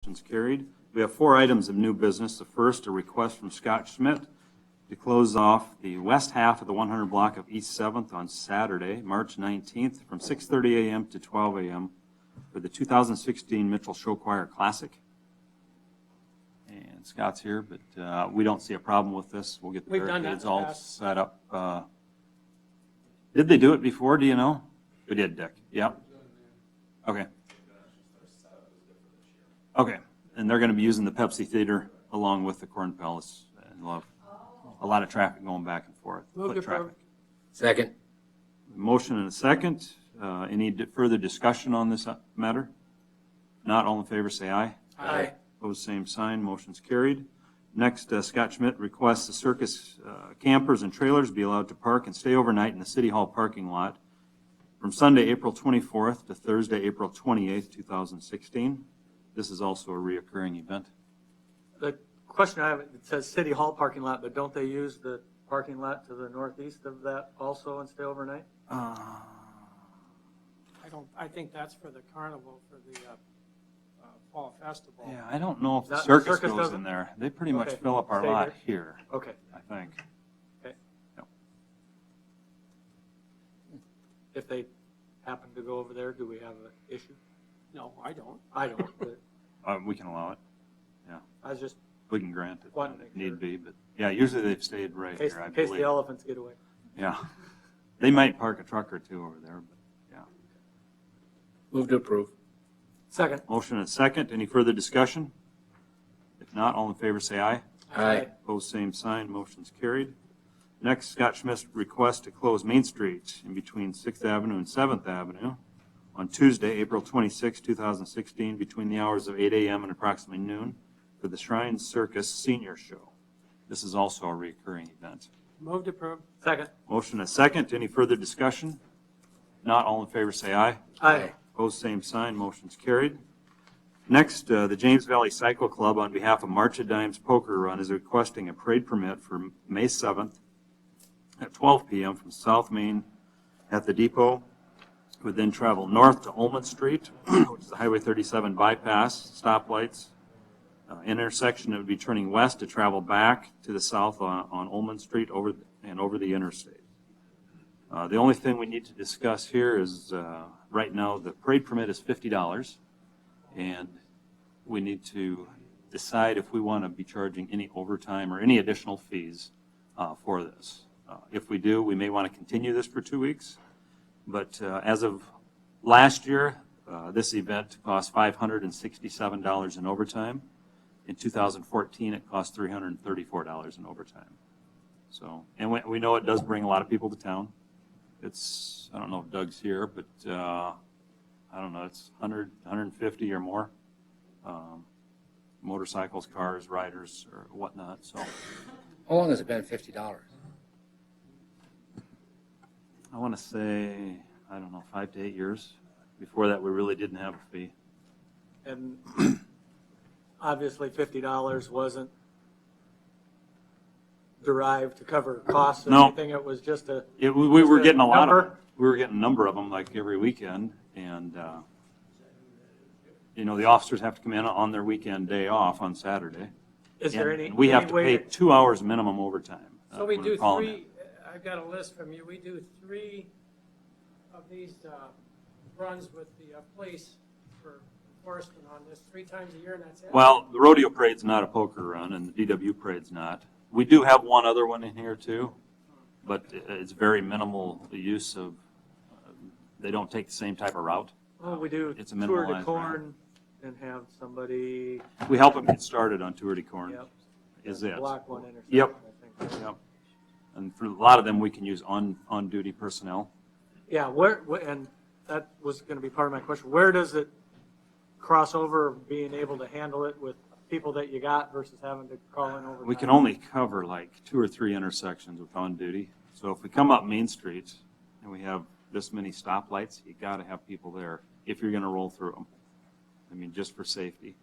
Motion's carried. We have 4 items of new business. The first, a request from Scott Schmidt to close off the west half of the 100 block of East 7th on Saturday, March 19th, from 6:30 a.m. to 12 a.m. for the 2016 Mitchell Show Choir Classic. And Scott's here, but we don't see a problem with this. We'll get the We've done that barricades in the all past. set up. Did they do it before? Do you know? We did, Dick. Yep. Okay. Okay. And they're going to be using the Pepsi Theater along with the Corn Palace, and we'll have a lot of traffic going back and forth. Move foot to approve. traffic. Second. Motion and a second. Any further discussion on this matter? Not all in favor, say aye. Aye. Opposed, same sign. Motion's carried. Next, Scott Schmidt requests the circus campers and trailers be allowed to park and stay overnight in the City Hall parking lot from Sunday, April 24th to Thursday, April 28th, 2016. This is also a reoccurring event. The question I have, it says City Hall parking lot, but don't they use the parking lot to the northeast of that also and stay overnight? I think that's for the carnival, for the fall festival. Yeah, I don't know if the Not- circus circus goes doesn't? in there. They pretty much Okay. fill up our Stay lot here, Okay. I think. If they happen to go over there, do we have an issue? No, I don't. I don't, but We can allow it. I was just, We can grant it Wanted to if make sure. need be, but yeah, usually they've stayed right in case, here, I in case the believe. elephants get away. Yeah. They might park a truck or two over there, but yeah. Move to approve. Second. Motion and second. Any further discussion? If not, all in favor say aye. Aye. Opposed, same sign. Motion's carried. Next, Scott Schmidt's request to close Main Street in between 6th Avenue and 7th Avenue on Tuesday, April 26, 2016, between the hours of 8 a.m. and approximately noon for the Shrine Circus Senior Show. This is also a recurring event. Move to approve. Second. Motion and second. Any further discussion? Not all in favor say aye. Aye. Opposed, same sign. Motion's carried. Next, the James Valley Cycle Club, on behalf of March of Dimes Poker Run, is requesting a parade permit for May 7th at 12 p.m. from South Main at the depot. Would then travel north to Olmont Street, which is the Highway 37 bypass, stoplights, intersection. It would be turning west to travel back to the south on Olmont Street over the interstate. The only thing we need to discuss here is right now the parade permit is $50, and we need to decide if we want to be charging any overtime or any additional fees for this. If we do, we may want to continue this for 2 weeks, but as of last year, this event cost $567 in overtime. In 2014, it cost $334 in overtime. So, and we know it does bring a lot of people to town. It's, I don't know if Doug's here, but I don't know, it's 100, 150 or more. Motorcycles, cars, riders, or whatnot, so. How long has it been $50? I want to say, I don't know, 5 to 8 years. Before that, we really didn't have a fee. And obviously $50 wasn't derived to cover costs or No. anything. It was just a, We were Just a getting a lot of number? them. We were getting a number of them, like every weekend, and, you know, the officers have to come in on their weekend day off on Saturday. is there And any? we have any to way pay 2 hours minimum overtime. So we when do we're calling it. 3, I've got a list from you, we do 3 of these runs with the police for enforcement on this 3 times a year, and that's it? Well, the rodeo parade's not a poker run, and the DW parade's not. We do have one other one in here too, but it's very minimal use of, they don't take the same type of route. Well, we do It's a tour de minimalized corn and have somebody, We help them get started on Tour de Corn, yep, is it. block one intersection, Yep. I think. Yep. And for a lot of them, we can use on-duty personnel. Yeah, and that was going to be part of my question. Where does it cross over being able to handle it with people that you got versus having to call in over? We can only cover like 2 or 3 intersections with on-duty. So if we come up Main Street and we have this many stoplights, you got to have people there if you're going to roll through them. I mean, just for safety.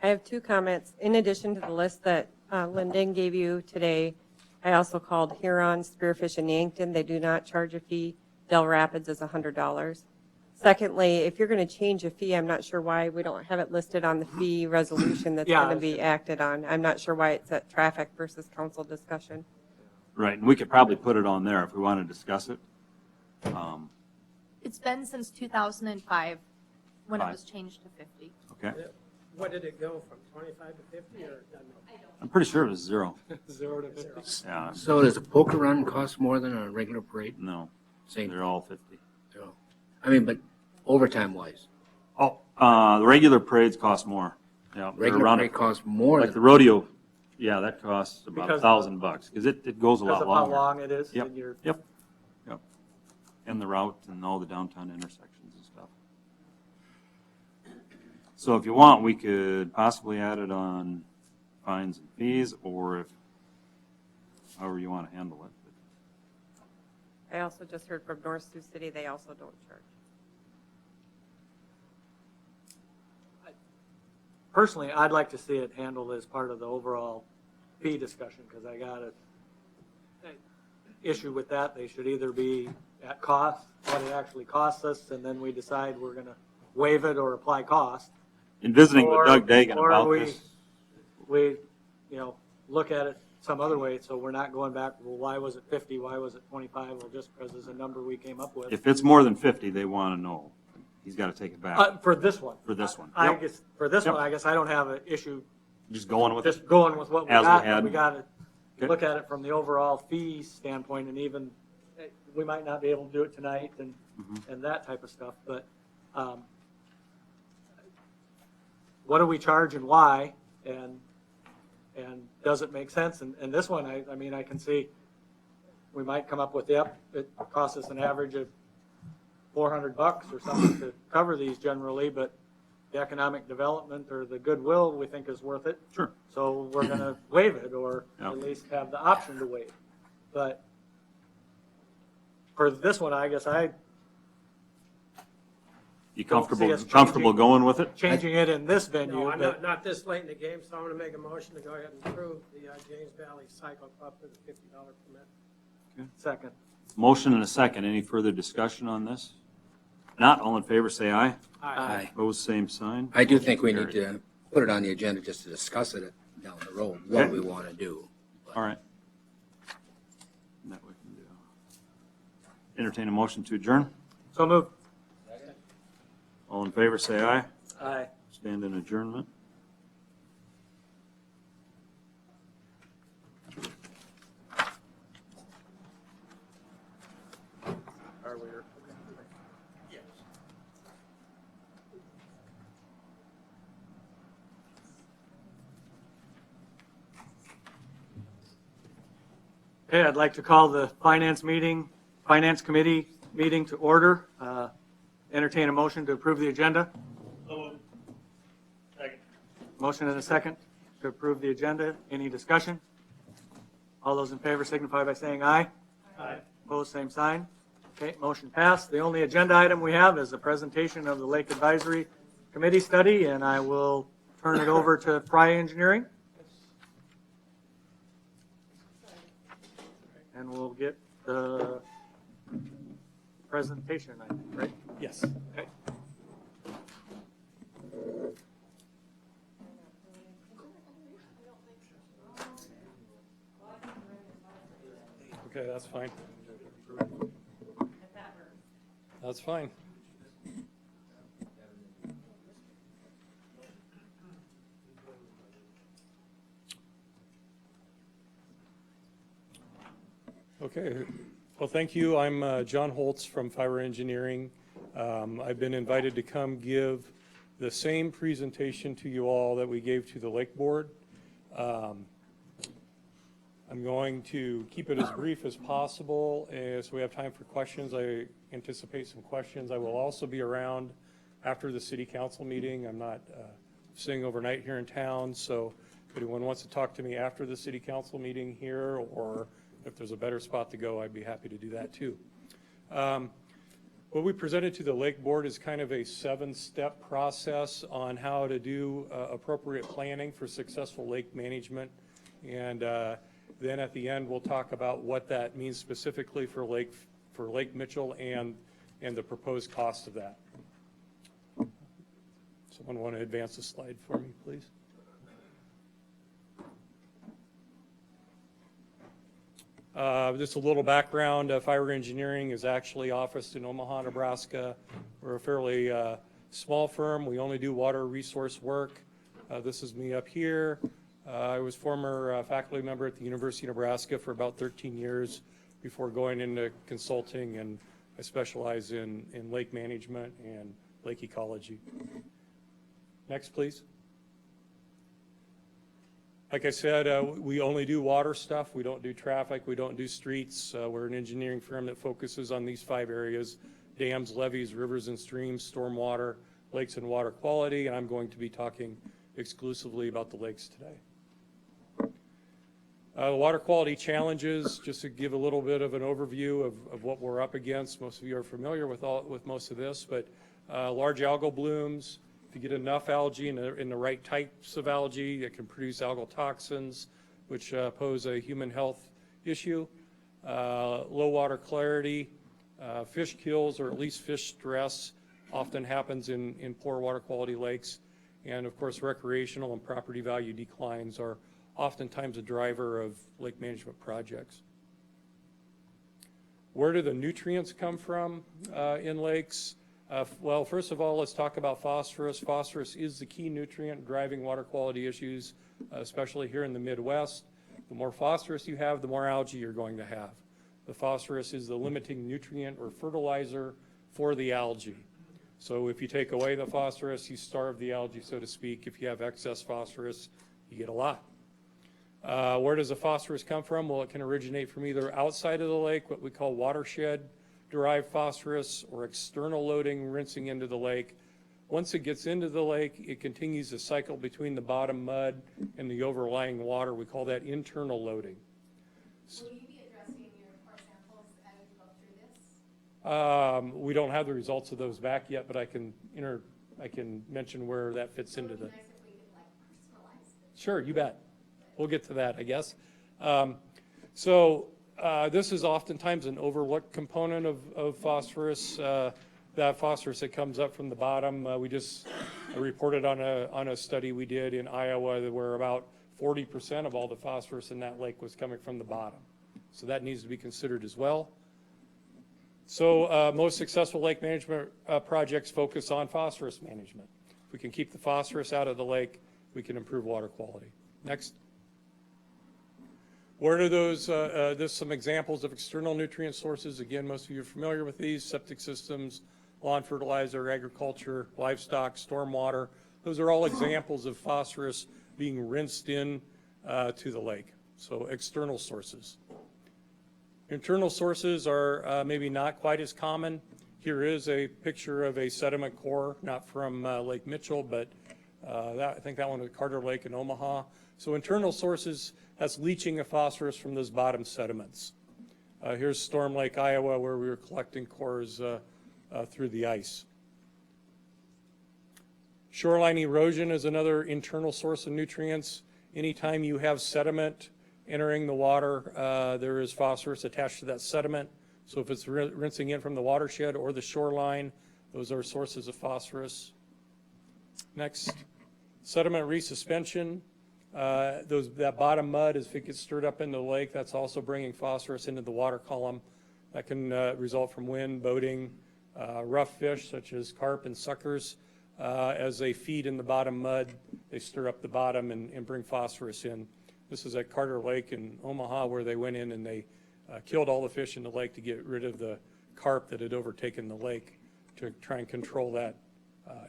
I have 2 comments. In addition to the list that Lyndon gave you today, I also called Huron, Spearfish, and Yankton. They do not charge a fee. Del Rapids is $100. Secondly, if you're going to change a fee, I'm not sure why we don't have it listed on the fee resolution that's Yeah, going to I be should- acted on. I'm not sure why it's at traffic versus council discussion. Right, and we could probably put it on there if we want to discuss it. It's been since 2005 when it Five. was changed to 50. Okay, What did it go from, 25 to 50 or? I'm pretty sure it was 0. 0 to 50. Yeah, So does a poker run cost more than a regular parade? no, Same. they're all 50. No. I mean, but overtime wise, Oh, the regular parades cost more. Yeah, they're regular around, parade costs more like the than, rodeo, yeah, that costs about Because- $1,000, because it goes a Because lot of how longer. long it is. Yep, and you're- yep, yep. And the route and all the downtown intersections and stuff. So if you want, we could possibly add it on fines and fees, or if, however you want to handle it. I also just heard from North Sioux City, they also don't charge. Personally, I'd like to see it handled as part of the overall fee discussion, because I got an issue with that. They should either be at cost, what it actually costs us, and then we decide we're going to waive it or apply cost. In visiting with Or- Doug Dagan or about we- this, We, look at it some other way, so we're not going back, well, why was it 50, why was it 25? Well, just because it's a number we came up with. if it's more than 50, they want to know. He's got to take it back For this one. for this one. I Yep. guess, for this Yep. one, I guess I don't have an issue Just going with it. just going with what we As we got. had. We got to Okay. look at it from the overall fee standpoint, and even, we might not be able to do it tonight Mm-hmm. and that type of stuff, but what do we charge and why, and does it make sense? And this one, I mean, I can see, we might come up with, yep, it costs us an average of $400 or something to cover these generally, but the economic development or the goodwill we think is worth it. Sure. So we're going to waive it, or Yeah. at least have the option to waive. But for this one, I guess You Don't see us comfortable changing- going with it? changing it in this venue, No, I'm but not this late in the game, so I'm going to make a motion to go ahead and approve the James Valley Cycle Club for the $50 permit. second. Motion and a second. Any further discussion on this? Not, all in favor, say aye. Aye. Opposed, same sign. I do think we need to put it on the agenda just to discuss it down the road, what Okay. we want to do. All right. That we can do. Entertain a motion to adjourn. So move. All in favor, say aye. Aye. Stand in adjournment. Are we? Okay, I'd like to call the Finance Committee meeting to order. Entertain a motion to approve the agenda. Motion and a second to approve the agenda. Any discussion? All those in favor signify by saying aye. Aye. Opposed, same sign. Okay, motion passed. The only agenda item we have is a presentation of the Lake Advisory Committee study, and I will turn it over to Fry Engineering. And we'll get the presentation, I think, right? Yes. Okay. Okay, that's fine. That's fine. Okay, well, thank you. I'm John Holtz from Fiber Engineering. I've been invited to come give the same presentation to you all that we gave to the Lake Board. I'm going to keep it as brief as possible, so we have time for questions. I anticipate some questions. I will also be around after the city council meeting. I'm not staying overnight here in town, so if anyone wants to talk to me after the city council meeting here, or if there's a better spot to go, I'd be happy to do that too. What we presented to the Lake Board is kind of a 7-step process on how to do appropriate planning for successful lake management. And then at the end, we'll talk about what that means specifically for Lake Mitchell and the proposed cost of that. Someone want to advance the slide for me, please? Just a little background, Fire Engineering is actually officed in Omaha, Nebraska. We're a fairly small firm. We only do water resource work. This is me up here. I was former faculty member at the University of Nebraska for about 13 years before going into consulting, and I specialize in lake management and lake ecology. Next, please. Like I said, we only do water stuff. We don't do traffic. We don't do streets. We're an engineering firm that focuses on these 5 areas: dams, levees, rivers and streams, stormwater, lakes and water quality. And I'm going to be talking exclusively about the lakes today. The water quality challenges, just to give a little bit of an overview of what we're up against. Most of you are familiar with most of this, but large algal blooms. If you get enough algae in the right types of algae, it can produce algal toxins, which pose a human health issue. Low water clarity, fish kills, or at least fish stress, often happens in poor water quality lakes. And of course, recreational and property value declines are oftentimes a driver of lake management projects. Where do the nutrients come from in lakes? Well, first of all, let's talk about phosphorus. Phosphorus is the key nutrient driving water quality issues, especially here in the Midwest. The more phosphorus you have, the more algae you're going to have. The phosphorus is the limiting nutrient or fertilizer for the algae. So if you take away the phosphorus, you starve the algae, so to speak. If you have excess phosphorus, you get a lot. Where does the phosphorus come from? Well, it can originate from either outside of the lake, what we call watershed-derived phosphorus, or external loading, rinsing into the lake. Once it gets into the lake, it continues the cycle between the bottom mud and the overlying water. We call that internal loading. Will you be addressing your core samples as you go through this? We don't have the results of those back yet, but I can mention where that fits into the. It would be nice if we could like personalize it. Sure, you bet. We'll get to that, I guess. This is oftentimes an overlooked component of phosphorus. That phosphorus that comes up from the bottom. We just reported on a study we did in Iowa where about 40% of all the phosphorus in that lake was coming from the bottom. So that needs to be considered as well. So most successful lake management projects focus on phosphorus management. If we can keep the phosphorus out of the lake, we can improve water quality. Next. Where are those, there's some examples of external nutrient sources. Again, most of you are familiar with these: septic systems, lawn fertilizer, agriculture, livestock, stormwater. Those are all examples of phosphorus being rinsed in to the lake. So external sources. Internal sources are maybe not quite as common. Here is a picture of a sediment core, not from Lake Mitchell, but I think that one was Carter Lake in Omaha. So internal sources, that's leaching of phosphorus from those bottom sediments. Here's Storm Lake, Iowa, where we were collecting cores through the ice. Shoreline erosion is another internal source of nutrients. Anytime you have sediment entering the water, there is phosphorus attached to that sediment. So if it's rinsing in from the watershed or the shoreline, those are sources of phosphorus. Next, sediment resuspension. That bottom mud, as it gets stirred up into the lake, that's also bringing phosphorus into the water column. That can result from wind, boating, rough fish such as carp and suckers. As they feed in the bottom mud, they stir up the bottom and bring phosphorus in. This is at Carter Lake in Omaha, where they went in and they killed all the fish in the lake to get rid of the carp that had overtaken the lake, to try and control that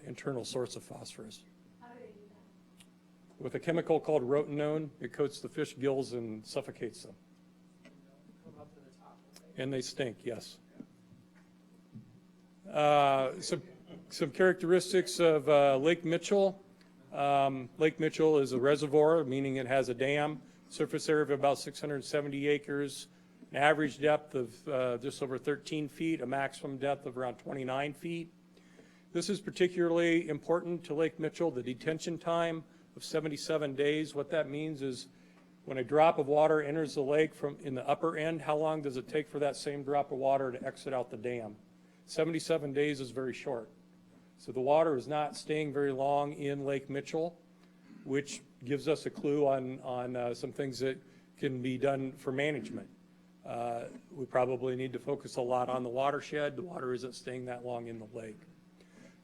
internal source of phosphorus. With a chemical called rotenone, it coats the fish gills and suffocates them. And they stink, yes. Some characteristics of Lake Mitchell. Lake Mitchell is a reservoir, meaning it has a dam, surface area of about 670 acres, an average depth of just over 13 feet, a maximum depth of around 29 feet. This is particularly important to Lake Mitchell, the detention time of 77 days. What that means is when a drop of water enters the lake from in the upper end, how long does it take for that same drop of water to exit out the dam? 77 days is very short. So the water is not staying very long in Lake Mitchell, which gives us a clue on some things that can be done for management. We probably need to focus a lot on the watershed. The water isn't staying that long in the lake.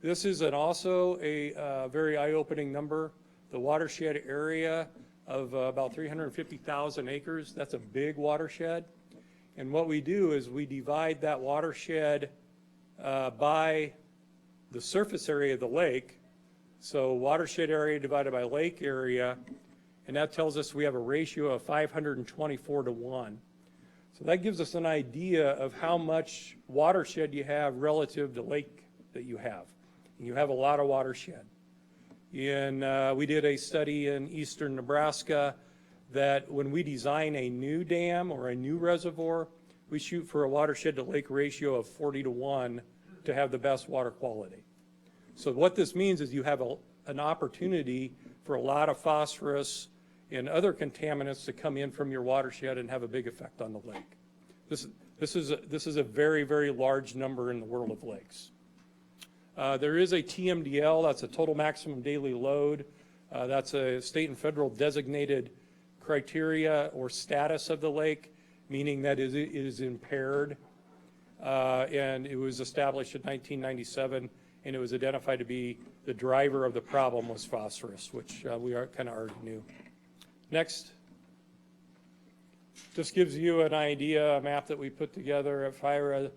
This is also a very eye-opening number. The watershed area of about 350,000 acres, that's a big watershed. And what we do is we divide that watershed by the surface area of the lake. So watershed area divided by lake area, and that tells us we have a ratio of 524 to 1. So that gives us an idea of how much watershed you have relative to lake that you have. And you have a lot of watershed. We did a study in eastern Nebraska that when we design a new dam or a new reservoir, we shoot for a watershed to lake ratio of 40 to 1 to have the best water quality. So what this means is you have an opportunity for a lot of phosphorus and other contaminants to come in from your watershed and have a big effect on the lake. This is a very, very large number in the world of lakes. There is a TMDL, that's a total maximum daily load. That's a state and federal designated criteria or status of the lake, meaning that it is impaired. And it was established in 1997, and it was identified to be the driver of the problem was phosphorus, which we kind of already knew. Next. Just gives you an idea, a map that we put together at FIRA.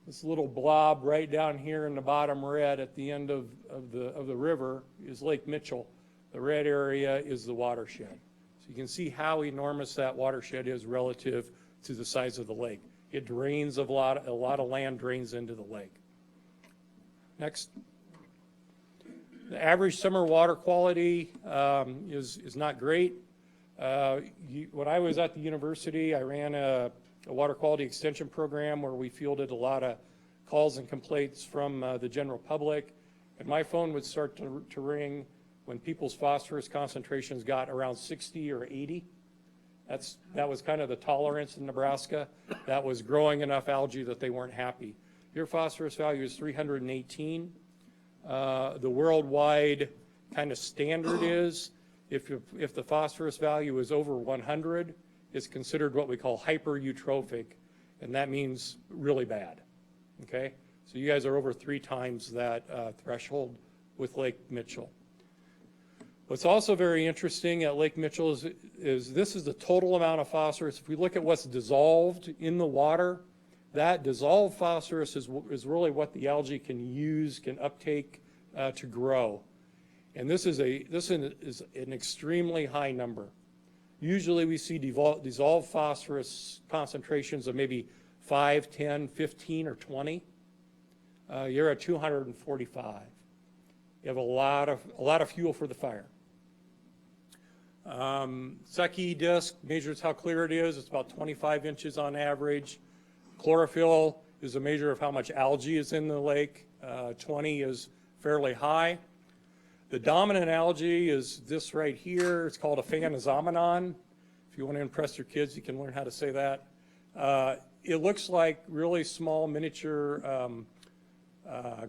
This little blob right down here in the bottom red at the end of the river is Lake Mitchell. The red area is the watershed. So you can see how enormous that watershed is relative to the size of the lake. It drains a lot of land drains into the lake. Next. The average summer water quality is not great. When I was at the university, I ran a water quality extension program where we fielded a lot of calls and complaints from the general public, and my phone would start to ring when people's phosphorus concentrations got around 60 or 80. That was kind of the tolerance in Nebraska. That was growing enough algae that they weren't happy. Your phosphorus value is 318. The worldwide kind of standard is if the phosphorus value is over 100, it's considered what we call hypereutrophic, and that means really bad. Okay, so you guys are over 3 times that threshold with Lake Mitchell. What's also very interesting at Lake Mitchell is this is the total amount of phosphorus. If we look at what's dissolved in the water, that dissolved phosphorus is really what the algae can uptake to grow. And this is an extremely high number. Usually we see dissolved phosphorus concentrations of maybe 5, 10, 15, or 20. You're at 245. You have a lot of fuel for the fire. Secchi disc measures how clear it is. It's about 25 inches on average. Chlorophyll is a measure of how much algae is in the lake. 20 is fairly high. The dominant algae is this right here. It's called a Phanazomenon. If you want to impress your kids, you can learn how to say that. It looks like really small miniature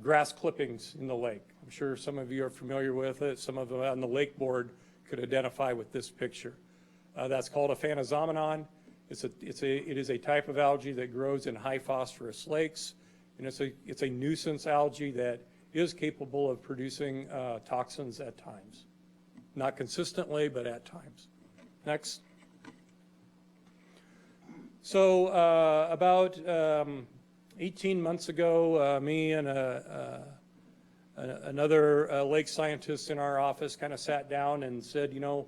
grass clippings in the lake. I'm sure some of you are familiar with it. Some of them on the lake board could identify with this picture. That's called a Phanazomenon. It is a type of algae that grows in high phosphorus lakes, and it's a nuisance algae that is capable of producing toxins at times. Not consistently, but at times. Next. So about 18 months ago, me and another lake scientist in our office kind of sat down and said, you know,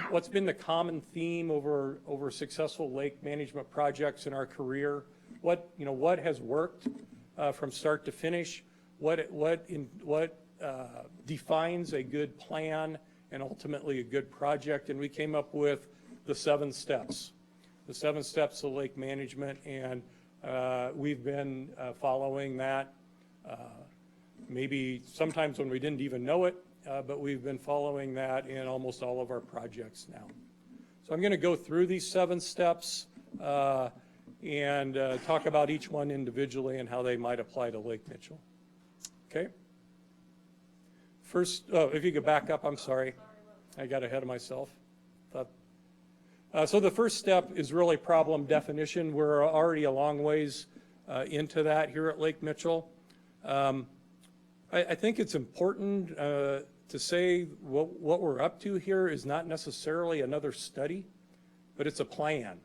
what's been the common theme over successful lake management projects in our career? What has worked from start to finish? What defines a good plan and ultimately a good project? And we came up with the 7 steps. The 7 steps of lake management, and we've been following that maybe sometimes when we didn't even know it, but we've been following that in almost all of our projects now. So I'm going to go through these 7 steps and talk about each one individually and how they might apply to Lake Mitchell. Okay? First, oh, if you could back up, I'm sorry. I got ahead of myself. So the first step is really problem definition. We're already a long ways into that here at Lake Mitchell. I think it's important to say what we're up to here is not necessarily another study, but it's a plan.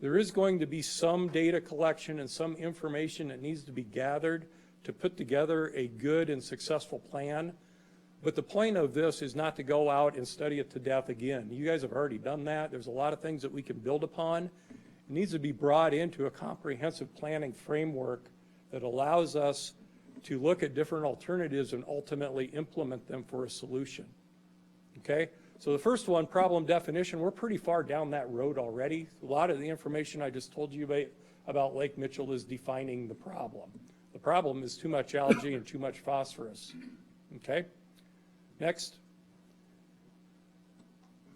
There is going to be some data collection and some information that needs to be gathered to put together a good and successful plan. But the point of this is not to go out and study it to death again. You guys have already done that. There's a lot of things that we can build upon. It needs to be brought into a comprehensive planning framework that allows us to look at different alternatives and ultimately implement them for a solution. Okay? So the first one, problem definition, we're pretty far down that road already. A lot of the information I just told you about Lake Mitchell is defining the problem. The problem is too much algae and too much phosphorus. Okay? Next.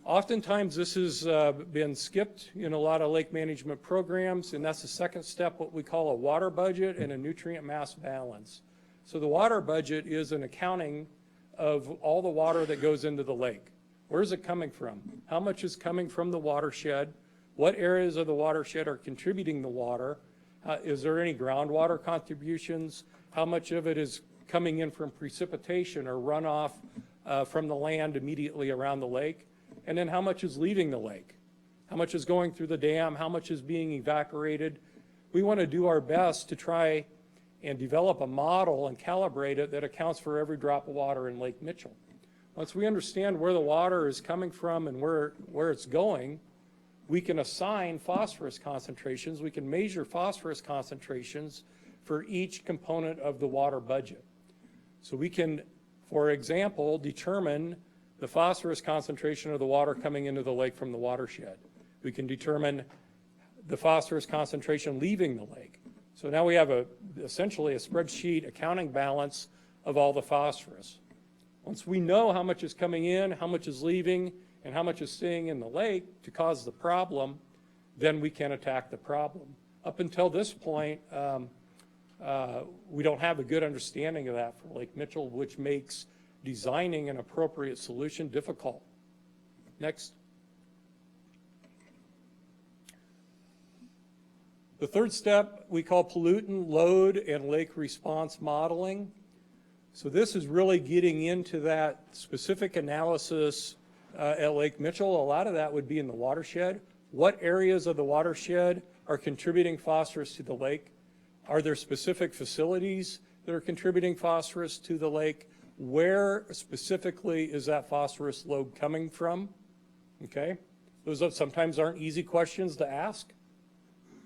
Oftentimes this has been skipped in a lot of lake management programs, and that's the second step, what we call a water budget and a nutrient mass balance. So the water budget is an accounting of all the water that goes into the lake. Where is it coming from? How much is coming from the watershed? What areas of the watershed are contributing the water? Is there any groundwater contributions? How much of it is coming in from precipitation or runoff from the land immediately around the lake? And then how much is leaving the lake? How much is going through the dam? How much is being evaporated? We want to do our best to try and develop a model and calibrate it that accounts for every drop of water in Lake Mitchell. Once we understand where the water is coming from and where it's going, we can assign phosphorus concentrations. We can measure phosphorus concentrations for each component of the water budget. So we can, for example, determine the phosphorus concentration of the water coming into the lake from the watershed. We can determine the phosphorus concentration leaving the lake. So now we have essentially a spreadsheet accounting balance of all the phosphorus. Once we know how much is coming in, how much is leaving, and how much is staying in the lake to cause the problem, then we can attack the problem. Up until this point, we don't have a good understanding of that for Lake Mitchell, which makes designing an appropriate solution difficult. Next. The third step we call pollutant load and lake response modeling. So this is really getting into that specific analysis at Lake Mitchell. A lot of that would be in the watershed. What areas of the watershed are contributing phosphorus to the lake? Are there specific facilities that are contributing phosphorus to the lake? Where specifically is that phosphorus load coming from? Okay, those sometimes aren't easy questions to ask.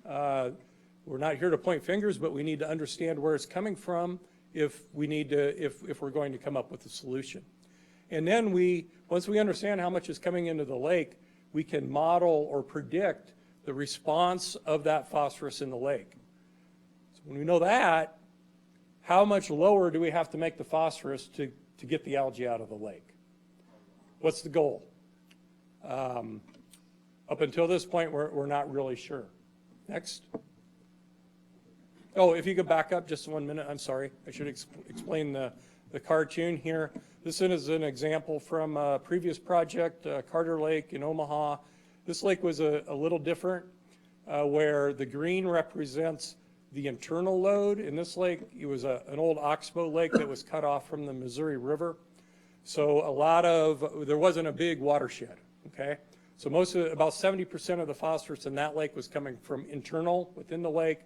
We're not here to point fingers, but we need to understand where it's coming from if we're going to come up with a solution. And then once we understand how much is coming into the lake, we can model or predict the response of that phosphorus in the lake. So when we know that, how much lower do we have to make the phosphorus to get the algae out of the lake? What's the goal? Up until this point, we're not really sure. Next. Oh, if you could back up just 1 minute, I'm sorry. I should explain the cartoon here. This is an example from a previous project, Carter Lake in Omaha. This lake was a little different, where the green represents the internal load. In this lake, it was an old oxbow lake that was cut off from the Missouri River. So there wasn't a big watershed, okay? So about 70% of the phosphorus in that lake was coming from internal within the lake,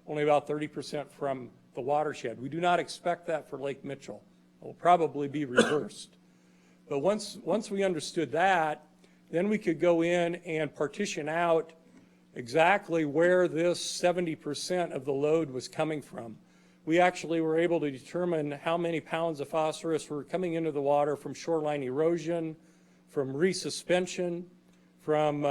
only about 30% from the watershed. We do not expect that for Lake Mitchell. It will probably be reversed. But once we understood that, then we could go in and partition out exactly where this 70% of the load was coming from. We actually were able to determine how many pounds of phosphorus were coming into the water from shoreline erosion, from resuspension, from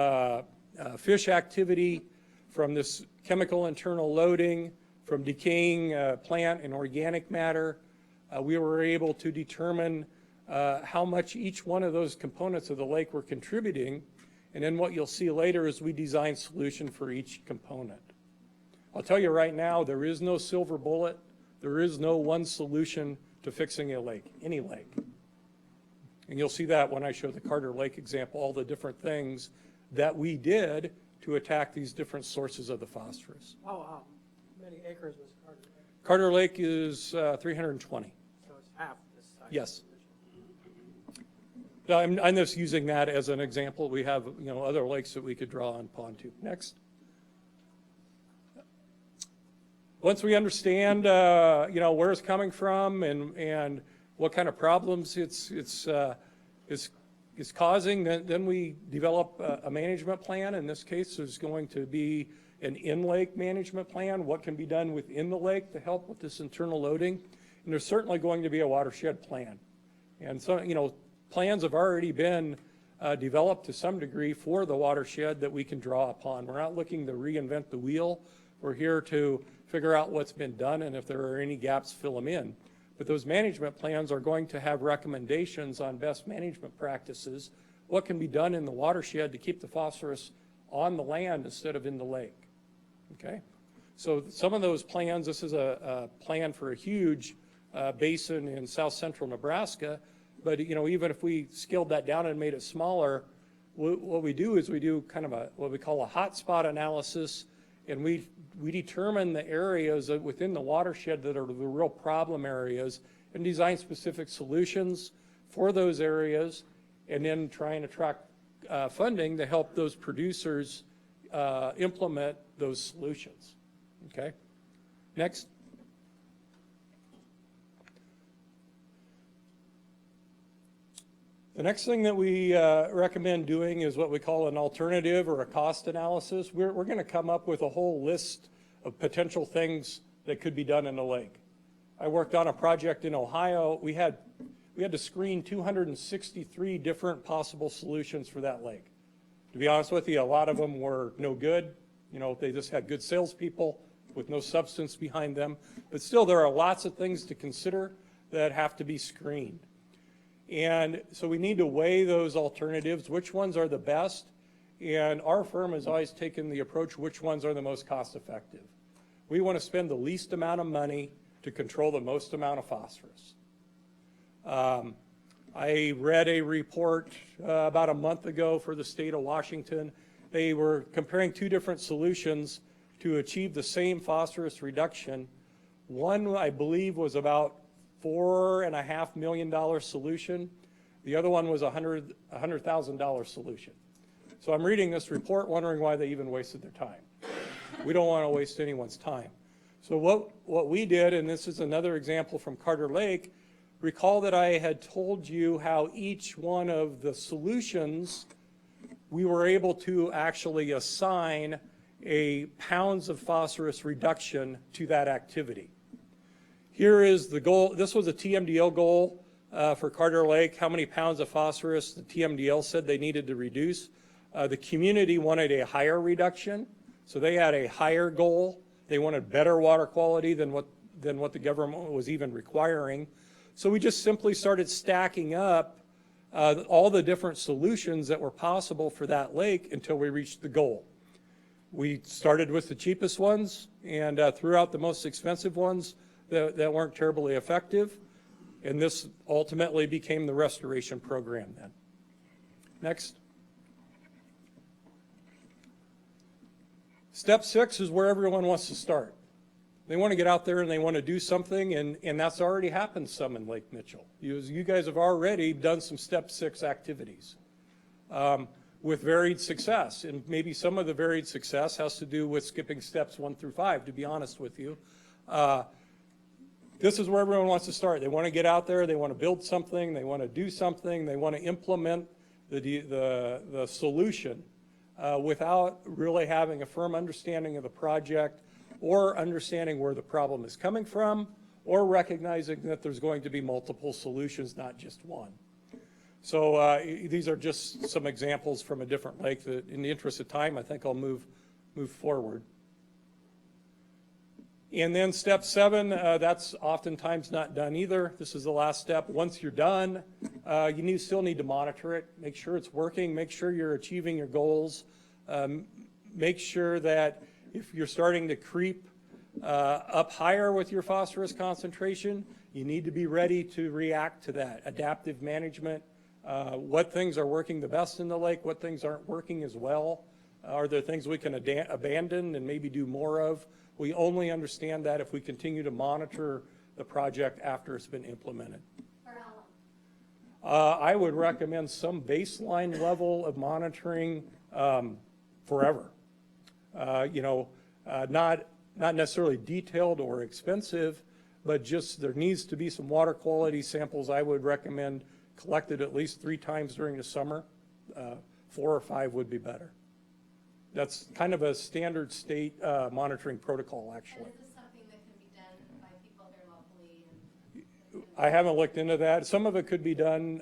fish activity, from this chemical internal loading, from decaying plant and organic matter. We were able to determine how much each one of those components of the lake were contributing. And then what you'll see later is we design solution for each component. I'll tell you right now, there is no silver bullet. There is no one solution to fixing a lake, any lake. And you'll see that when I show the Carter Lake example, all the different things that we did to attack these different sources of the phosphorus. How many acres was Carter Lake? Carter Lake is 320. So it's half this size. Yes. Now, I'm just using that as an example. We have, other lakes that we could draw on pond to. Next. Once we understand, where it's coming from and what kind of problems it's causing, then we develop a management plan. In this case, there's going to be an in-lake management plan, what can be done within the lake to help with this internal loading. And there's certainly going to be a watershed plan. And so, plans have already been developed to some degree for the watershed that we can draw upon. We're not looking to reinvent the wheel. We're here to figure out what's been done, and if there are any gaps, fill them in. But those management plans are going to have recommendations on best management practices, what can be done in the watershed to keep the phosphorus on the land instead of in the lake. Okay? So some of those plans, this is a plan for a huge basin in south central Nebraska, but even if we scaled that down and made it smaller, what we do is we do kind of what we call a hotspot analysis, and we determine the areas within the watershed that are the real problem areas and design specific solutions for those areas, and then try and attract funding to help those producers implement those solutions. Okay? Next. The next thing that we recommend doing is what we call an alternative or a cost analysis. We're going to come up with a whole list of potential things that could be done in the lake. I worked on a project in Ohio. We had to screen 263 different possible solutions for that lake. To be honest with you, a lot of them were no good. They just had good salespeople with no substance behind them. But still, there are lots of things to consider that have to be screened. And so we need to weigh those alternatives, which ones are the best, and our firm has always taken the approach, which ones are the most cost effective. We want to spend the least amount of money to control the most amount of phosphorus. I read a report about a month ago for the state of Washington. They were comparing two different solutions to achieve the same phosphorus reduction. One, I believe, was about $4.5 million solution. The other one was $100,000 solution. So I'm reading this report wondering why they even wasted their time. We don't want to waste anyone's time. So what we did, and this is another example from Carter Lake, recall that I had told you how each one of the solutions we were able to actually assign a pounds of phosphorus reduction to that activity. Here is the goal. This was a TMDL goal for Carter Lake, how many pounds of phosphorus the TMDL said they needed to reduce. The community wanted a higher reduction, so they had a higher goal. They wanted better water quality than what the government was even requiring. So we just simply started stacking up all the different solutions that were possible for that lake until we reached the goal. We started with the cheapest ones and threw out the most expensive ones that weren't terribly effective, and this ultimately became the restoration program then. Next. Step 6 is where everyone wants to start. They want to get out there and they want to do something, and that's already happened some in Lake Mitchell. You guys have already done some Step 6 activities with varied success, and maybe some of the varied success has to do with skipping steps 1 through 5, to be honest with you. This is where everyone wants to start. They want to get out there, they want to build something, they want to do something, they want to implement the solution without really having a firm understanding of the project or understanding where the problem is coming from or recognizing that there's going to be multiple solutions, not just one. So these are just some examples from a different lake that, in the interest of time, I think I'll move forward. And then step 7, that's oftentimes not done either. This is the last step. Once you're done, you still need to monitor it, make sure it's working, make sure you're achieving your goals, make sure that if you're starting to creep up higher with your phosphorus concentration, You need to be ready to react to that. Adaptive management, what things are working the best in the lake, what things aren't working as well. Are there things we can abandon and maybe do more of? We only understand that if we continue to monitor the project after it's been implemented. For how long? I would recommend some baseline level of monitoring forever. Not necessarily detailed or expensive, but just there needs to be some water quality samples. I would recommend collected at least 3 times during the summer. 4 or 5 would be better. That's kind of a standard state monitoring protocol, And actually. is this something that can be done by people here locally? And I haven't looked into that. Some of it could be done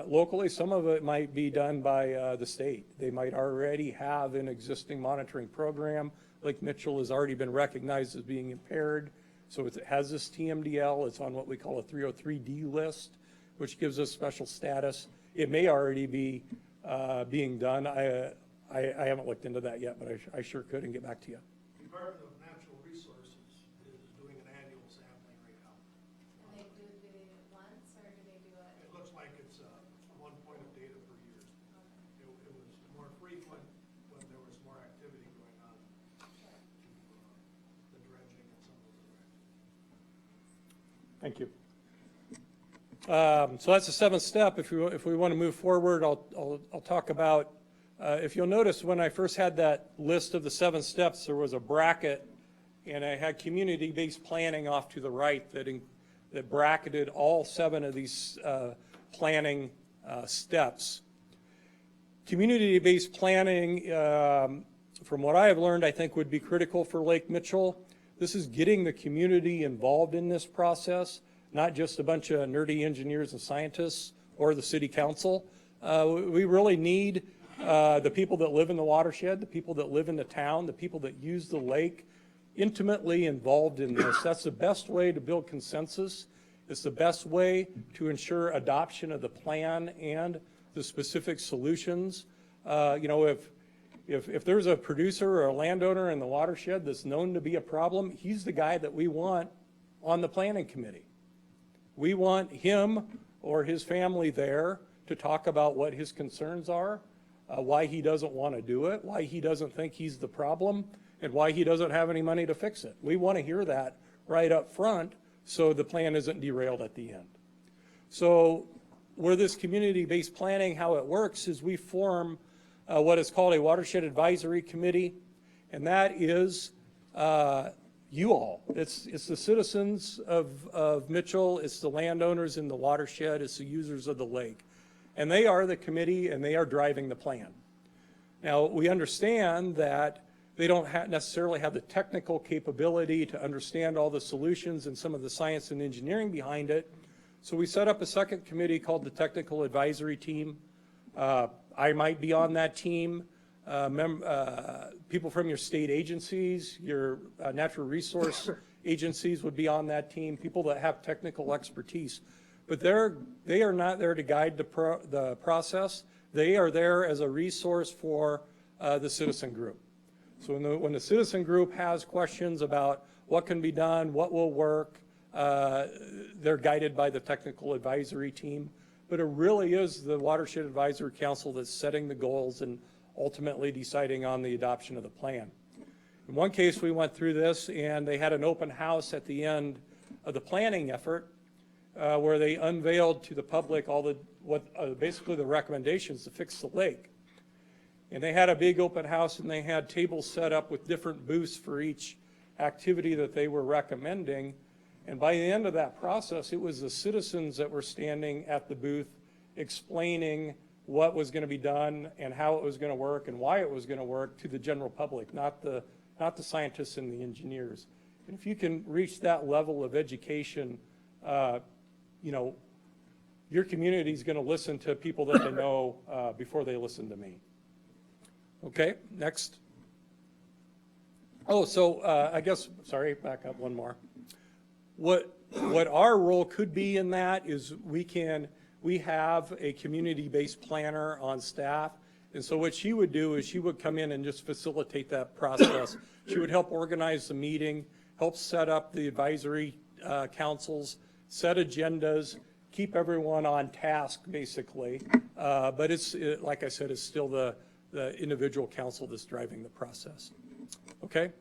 locally. Some of it might be done by the state. They might already have an existing monitoring program. Lake Mitchell has already been recognized as being impaired. So it has this TMDL. It's on what we call a 303D list, which gives us special status. It may already be being done. I haven't looked into that yet, but I sure could and get back to you. Department of Natural Resources is doing an annual sampling right now. And they do it once, or do they do it? It looks like it's one point of data per year. It was more frequent when there was more activity going on, the dredging and some of those other activities. Thank you. So that's the 7th step. If we want to move forward, I'll talk about, if you'll notice, when I first had that list of the 7 steps, there was a bracket, and I had community-based planning off to the right that bracketed all 7 of these planning steps. Community-based planning, from what I have learned, I think would be critical for Lake Mitchell. This is getting the community involved in this process, not just a bunch of nerdy engineers and scientists or the city council. We really need the people that live in the watershed, the people that live in the town, the people that use the lake, intimately involved in this. That's the best way to build consensus. It's the best way to ensure adoption of the plan and the specific solutions. If there's a producer or a landowner in the watershed that's known to be a problem, he's the guy that we want on the planning committee. We want him or his family there to talk about what his concerns are, why he doesn't want to do it, why he doesn't think he's the problem, and why he doesn't have any money to fix it. We want to hear that right up front so the plan isn't derailed at the end. So where this community-based planning, how it works is we form what is called a watershed advisory committee, and that is you all. It's the citizens of Mitchell, it's the landowners in the watershed, it's the users of the lake. And they are the committee and they are driving the plan. Now, we understand that they don't necessarily have the technical capability to understand all the solutions and some of the science and engineering behind it. So we set up a second committee called the Technical Advisory Team. I might be on that team. People from your state agencies, your natural resource agencies would be on that team, people that have technical expertise. But they are not there to guide the process. They are there as a resource for the citizen group. So when the citizen group has questions about what can be done, what will work, they're guided by the technical advisory team. But it really is the Watershed Advisory Council that's setting the goals and ultimately deciding on the adoption of the plan. In one case, we went through this and they had an open house at the end of the planning effort where they unveiled to the public basically the recommendations to fix the lake. And they had a big open house and they had tables set up with different booths for each activity that they were recommending. And by the end of that process, it was the citizens that were standing at the booth explaining what was going to be done and how it was going to work and why it was going to work to the general public, not the scientists and the engineers. And if you can reach that level of education, your community is going to listen to people that they know before they listen to me. Okay, next. Oh, so back up one more. What our role could be in that is we have a community-based planner on staff. And so what she would do is she would come in and just facilitate that process. She would help organize the meeting, help set up the advisory councils, set agendas, keep everyone on task, basically. But like I said, it's still the individual council that's driving the process. Okay?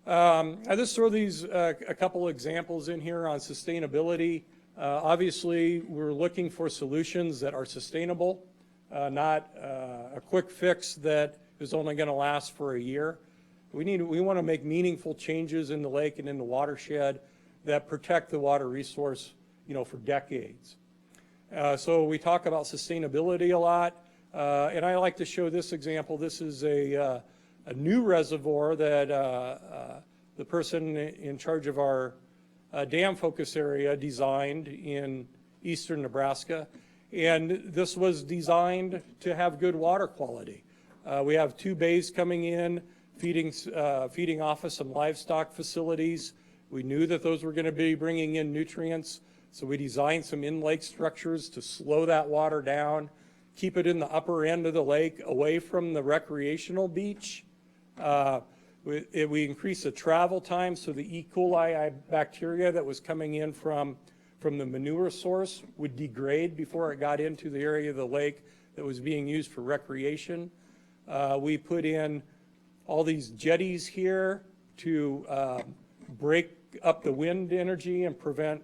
I just throw these a couple examples in here on sustainability. Obviously, we're looking for solutions that are sustainable, not a quick fix that is only going to last for a year. We want to make meaningful changes in the lake and in the watershed that protect the water resource, for decades. So we talk about sustainability a lot, and I like to show this example. This is a new reservoir that the person in charge of our dam focus area designed in eastern Nebraska. And this was designed to have good water quality. We have 2 bays coming in, feeding off of some livestock facilities. We knew that those were going to be bringing in nutrients, so we designed some in-lake structures to slow that water down, keep it in the upper end of the lake, away from the recreational beach. We increased the travel time, so the E. coli bacteria that was coming in from the manure source would degrade before it got into the area of the lake that was being used for recreation. We put in all these jetties here to break up the wind energy and prevent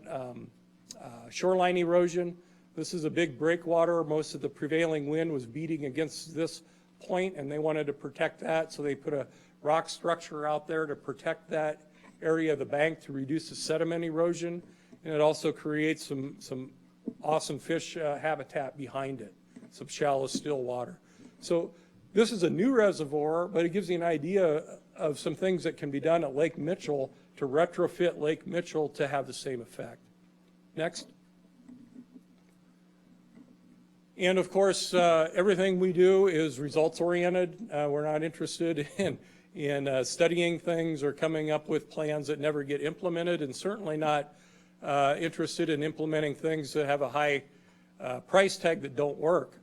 shoreline erosion. This is a big breakwater. Most of the prevailing wind was beating against this point, and they wanted to protect that, so they put a rock structure out there to protect that area of the bank to reduce the sediment erosion, and it also creates some awesome fish habitat behind it, some shallow still water. So this is a new reservoir, but it gives you an idea of some things that can be done at Lake Mitchell to retrofit Lake Mitchell to have the same effect. Next. And of course, everything we do is results oriented. We're not interested in studying things or coming up with plans that never get implemented, and certainly not interested in implementing things that have a high price tag that don't work.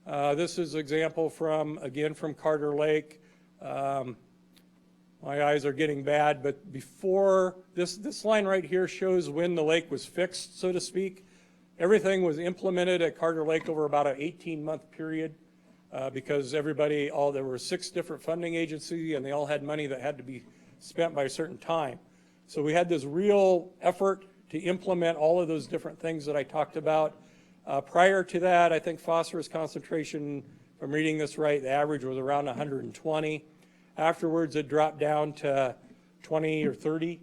This is an example from Carter Lake. My eyes are getting bad, but before this line right here shows when the lake was fixed, so to speak. Everything was implemented at Carter Lake over about an 18-month period because there were 6 different funding agencies, and they all had money that had to be spent by a certain time. So we had this real effort to implement all of those different things that I talked about. Prior to that, I think phosphorus concentration, if I'm reading this right, the average was around 120. Afterwards, it dropped down to 20 or 30,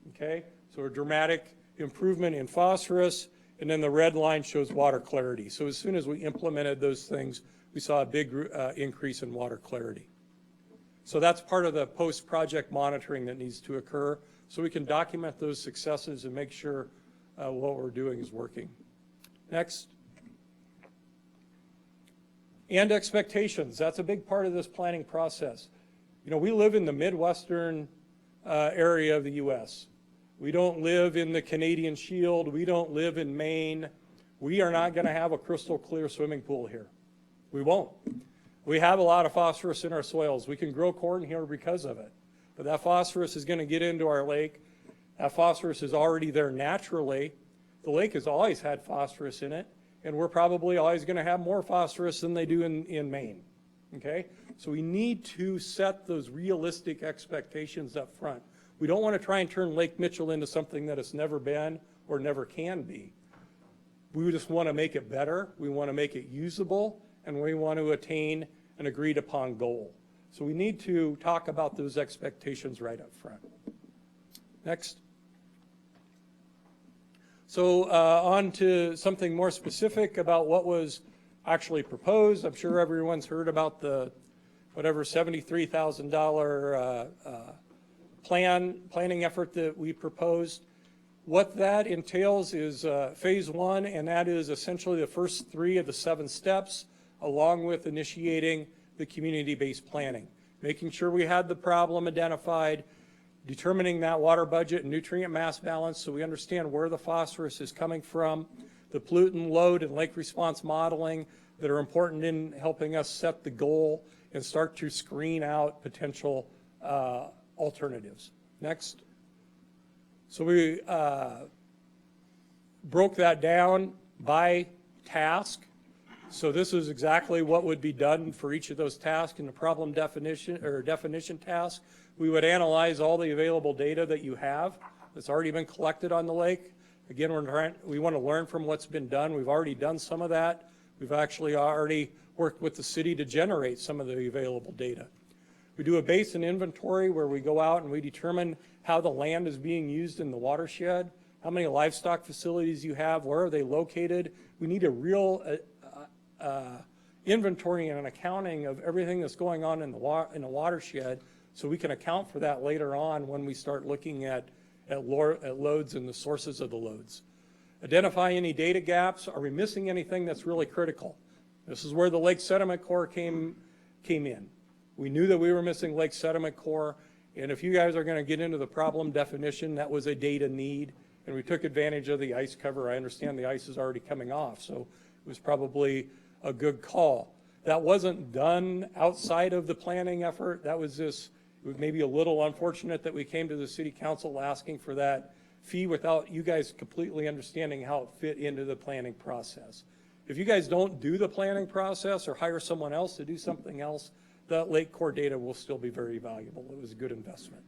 okay? So a dramatic improvement in phosphorus, and then the red line shows water clarity. So as soon as we implemented those things, we saw a big increase in water clarity. So that's part of the post-project monitoring that needs to occur, so we can document those successes and make sure what we're doing is working. Next. And expectations. That's a big part of this planning process. We live in the Midwestern area of the U.S. We don't live in the Canadian Shield. We don't live in Maine. We are not going to have a crystal clear swimming pool here. We won't. We have a lot of phosphorus in our soils. We can grow corn here because of it. But that phosphorus is going to get into our lake. That phosphorus is already there naturally. The lake has always had phosphorus in it, and we're probably always going to have more phosphorus than they do in Maine. Okay? So we need to set those realistic expectations up front. We don't want to try and turn Lake Mitchell into something that it's never been or never can be. We just want to make it better. We want to make it usable, and we want to attain an agreed upon goal. So we need to talk about those expectations right up front. Next. So on to something more specific about what was actually proposed. I'm sure everyone's heard about the $73,000 planning effort that we proposed. What that entails is phase 1, and that is essentially the first 3 of the 7 steps, along with initiating the community-based planning, making sure we had the problem identified, determining that water budget and nutrient mass balance so we understand where the phosphorus is coming from, the pollutant load and lake response modeling that are important in helping us set the goal and start to screen out potential alternatives. Next. So we broke that down by task. So this is exactly what would be done for each of those tasks in the problem definition task. We would analyze all the available data that you have that's already been collected on the lake. Again, we want to learn from what's been done. We've already done some of that. We've actually already worked with the city to generate some of the available data. We do a basin inventory where we go out and we determine how the land is being used in the watershed, how many livestock facilities you have, where are they located. We need a real inventory and an accounting of everything that's going on in the watershed, so we can account for that later on when we start looking at loads and the sources of the loads. Identify any data gaps. Are we missing anything that's really critical? This is where the lake sediment core came in. We knew that we were missing lake sediment core, and if you guys are going to get into the problem definition, that was a data need, and we took advantage of the ice cover. I understand the ice is already coming off, so it was probably a good call. That wasn't done outside of the planning effort. That was just, it was maybe a little unfortunate that we came to the city council asking for that fee without you guys completely understanding how it fit into the planning process. If you guys don't do the planning process or hire someone else to do something else, that lake core data will still be very valuable. It was a good investment.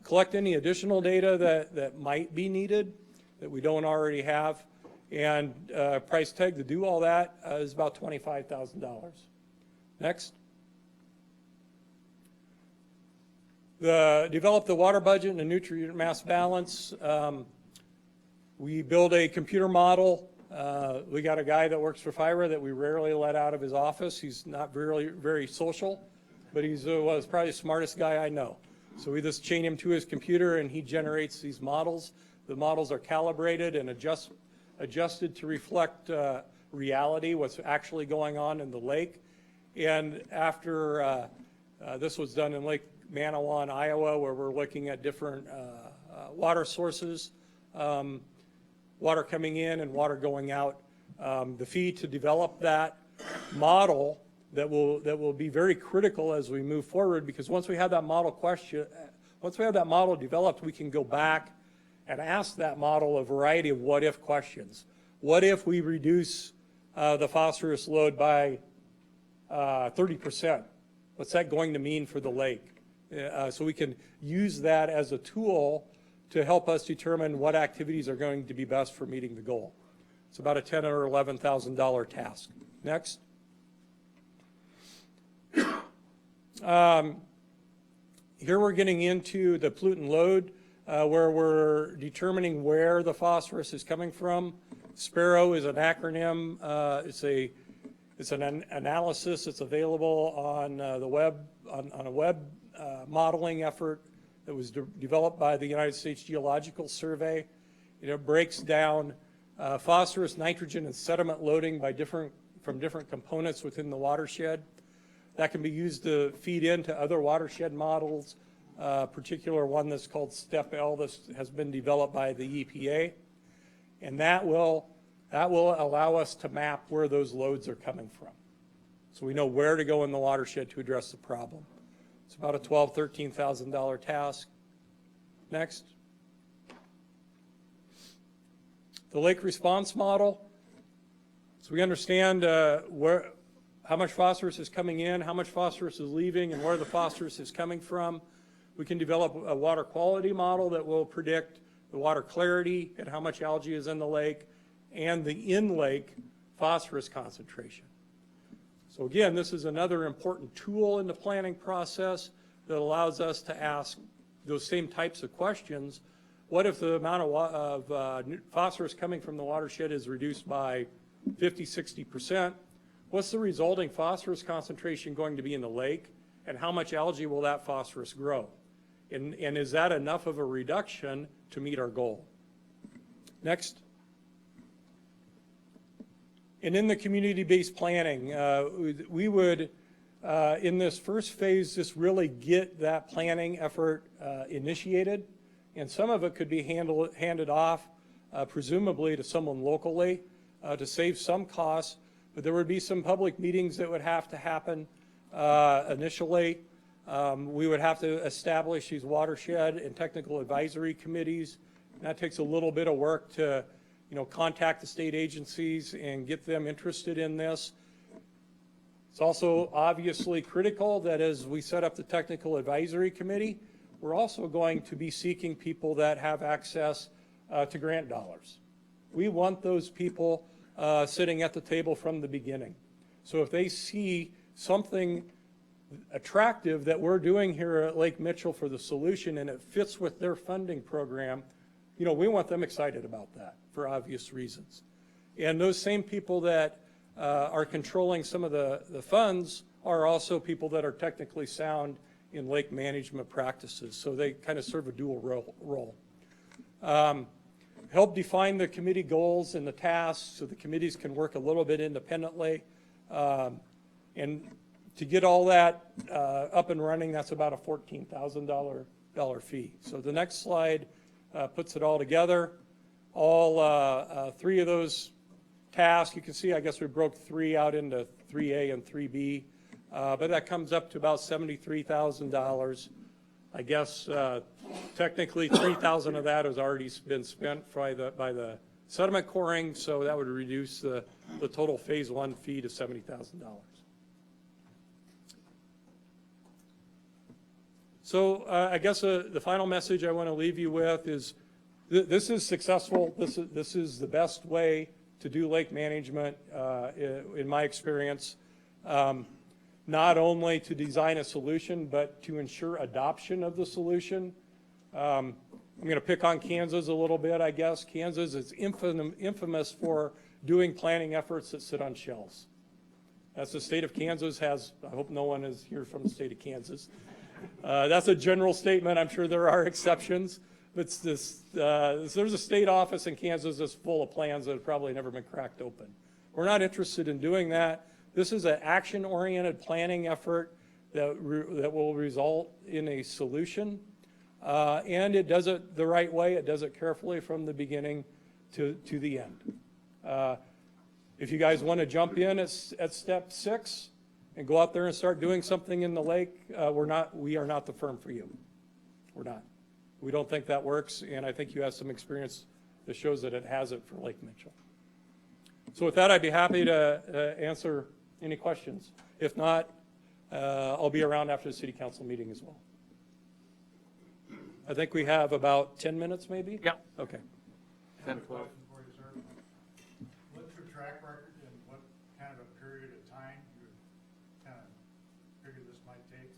Collect any additional data that might be needed that we don't already have. And price tag to do all that is about $25,000. Next. Develop the water budget and the nutrient mass balance. We build a computer model. We got a guy that works for FIRA that we rarely let out of his office. He's not very social, but he's probably the smartest guy I know. So we just chain him to his computer and he generates these models. The models are calibrated and adjusted to reflect reality, what's actually going on in the lake. And after this was done in Lake Manawan, Iowa, where we're looking at different water sources, water coming in and water going out. The fee to develop that model that will be very critical as we move forward, because once we have that model developed, we can go back and ask that model a variety of what-if questions. What if we reduce the phosphorus load by 30%? What's that going to mean for the lake? So we can use that as a tool to help us determine what activities are going to be best for meeting the goal. It's about a $10,000 or $11,000 task. Next. Here we're getting into the pollutant load, where we're determining where the phosphorus is coming from. SPARROW is an acronym. It's an analysis that's available on the web, on a web modeling effort that was developed by the United States Geological Survey. It breaks down phosphorus, nitrogen, and sediment loading from different components within the watershed. That can be used to feed into other watershed models, particular one that's called STEP-L that has been developed by the EPA. And that will allow us to map where those loads are coming from. So we know where to go in the watershed to address the problem. It's about a $12,000, $13,000 task. Next. The lake response model. So we understand how much phosphorus is coming in, how much phosphorus is leaving, and where the phosphorus is coming from. We can develop a water quality model that will predict the water clarity and how much algae is in the lake and the in-lake phosphorus concentration. So again, this is another important tool in the planning process that allows us to ask those same types of questions. What if the amount of phosphorus coming from the watershed is reduced by 50, 60%? What's the resulting phosphorus concentration going to be in the lake, and how much algae will that phosphorus grow? And is that enough of a reduction to meet our goal? Next. And in the community-based planning, we would, in this first phase, just really get that planning effort initiated. And some of it could be handed off, presumably to someone locally, to save some costs. But there would be some public meetings that would have to happen initially. We would have to establish these watershed and technical advisory committees. That takes a little bit of work to, contact the state agencies and get them interested in this. It's also obviously critical that as we set up the technical advisory committee, we're also going to be seeking people that have access to grant dollars. We want those people sitting at the table from the beginning. So if they see something attractive that we're doing here at Lake Mitchell for the solution and it fits with their funding program, we want them excited about that for obvious reasons. And those same people that are controlling some of the funds are also people that are technically sound in lake management practices. So they kind of serve a dual role. Help define the committee goals and the tasks so the committees can work a little bit independently. And to get all that up and running, that's about a $14,000 fee. So the next slide puts it all together. All three of those tasks, you can see, I guess we broke 3 out into 3A and 3B, but that comes up to about $73,000. I guess technically 3,000 of that has already been spent by the sediment coring, so that would reduce the total phase 1 fee to $70,000. So I guess the final message I want to leave you with is this is successful. This is the best way to do lake management in my experience. Not only to design a solution, but to ensure adoption of the solution. I'm going to pick on Kansas a little bit, I guess. Kansas is infamous for doing planning efforts that sit on shelves. That's the state of Kansas has, I hope no one is here from the state of Kansas. That's a general statement. I'm sure there are exceptions. But there's a state office in Kansas that's full of plans that have probably never been cracked open. We're not interested in doing that. This is an action-oriented planning effort that will result in a solution. And it does it the right way. It does it carefully from the beginning to the end. If you guys want to jump in at step 6 and go out there and start doing something in the lake, we are not the firm for you. We're not. We don't think that works, and I think you have some experience that shows that it hasn't for Lake Mitchell. So with that, I'd be happy to answer any questions. If not, I'll be around after the city council meeting as well. I think we have about 10 minutes maybe? Yeah. Okay. 10, 12. Question for you, sir. What's your track record and what kind of a period of time you kind of figure this might take?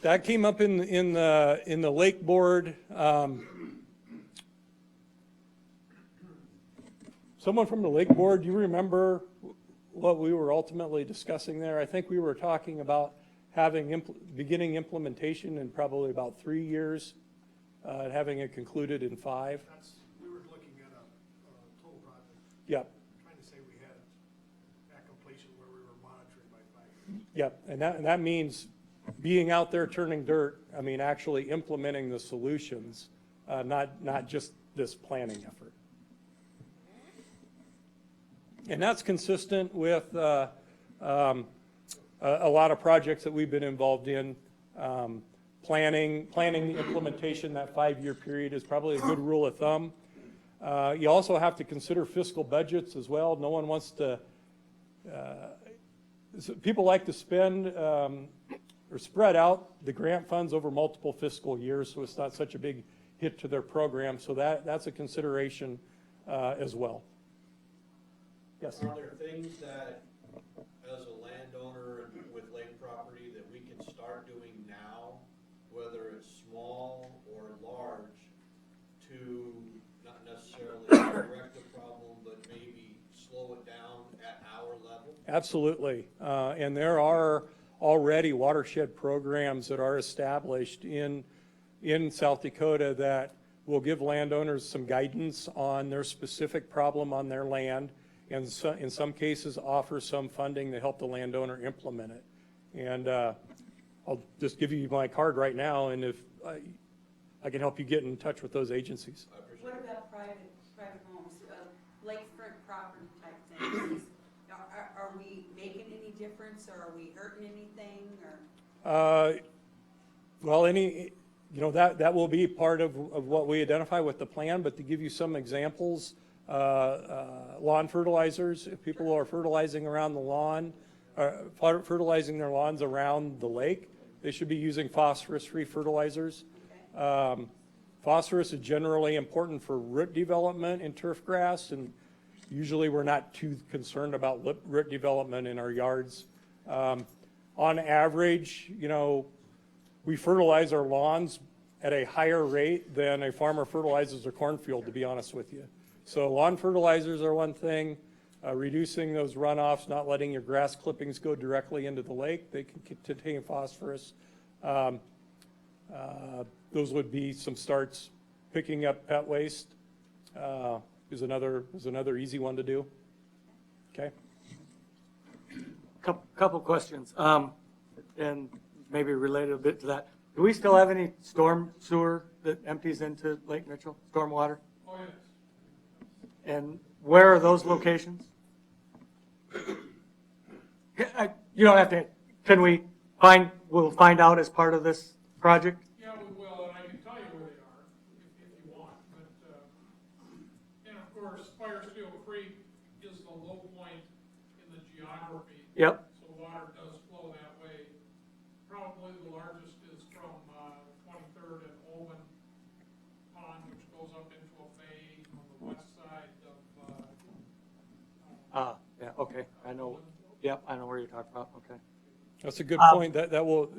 That came up in the Lake Board. Someone from the Lake Board, do you remember what we were ultimately discussing there? I think we were talking about beginning implementation in probably about 3 years, having it concluded in 5. We were looking at a total project, Yep, trying to say we had at completion where we were monitoring by 5 years. yep. And that means being out there turning dirt, actually implementing the solutions, not just this planning effort. And that's consistent with a lot of projects that we've been involved in. Planning the implementation, that 5-year period is probably a good rule of thumb. You also have to consider fiscal budgets as well. No one wants to, people like to spend or spread out the grant funds over multiple fiscal years, so it's not such a big hit to their program. So that's a consideration as well. Yes. Are there things that, as a landowner with lake property, that we can start doing now, whether it's small or large, to not necessarily correct the problem, but maybe slow it down at our level? Absolutely. And there are already watershed programs that are established in South Dakota that will give landowners some guidance on their specific problem on their land, and so, in some cases offer some funding to help the landowner implement it. And I'll just give you my card right now, and if I can help you get in touch with those agencies. What about private homes, lakefront property type things? Are we making any difference, or are we hurting anything, or? Well, that will be part of what we identify with the plan, but to give you some examples, lawn fertilizers, if people are fertilizing around the lawn, fertilizing their lawns around the lake, they should be using phosphorus-free fertilizers. Phosphorus is generally important for root development in turf grass, and usually we're not too concerned about root development in our yards. On average, we fertilize our lawns at a higher rate than a farmer fertilizes their cornfield, to be honest with you. So lawn fertilizers are one thing, reducing those runoffs, not letting your grass clippings go directly into the lake. They can contain phosphorus. Those would be some starts. Picking up pet waste is another easy one to do. Okay. Couple questions, and maybe related a bit to that. Do we still have any storm sewer that empties into Lake Mitchell, stormwater? Oh, yes. And where are those locations? You don't have to, we'll find out as part of this project? Yeah, we will, and I can tell you where they are if you want, but, and of course, Firesteel Creek is the low point in the geography. Yep. So water does flow that way. Probably the largest is from 23rd and Owen Pond, which goes up into a bay on the west side of. Yeah, okay, I know, yep, I know where you're talking about, okay. That's a good point. That will,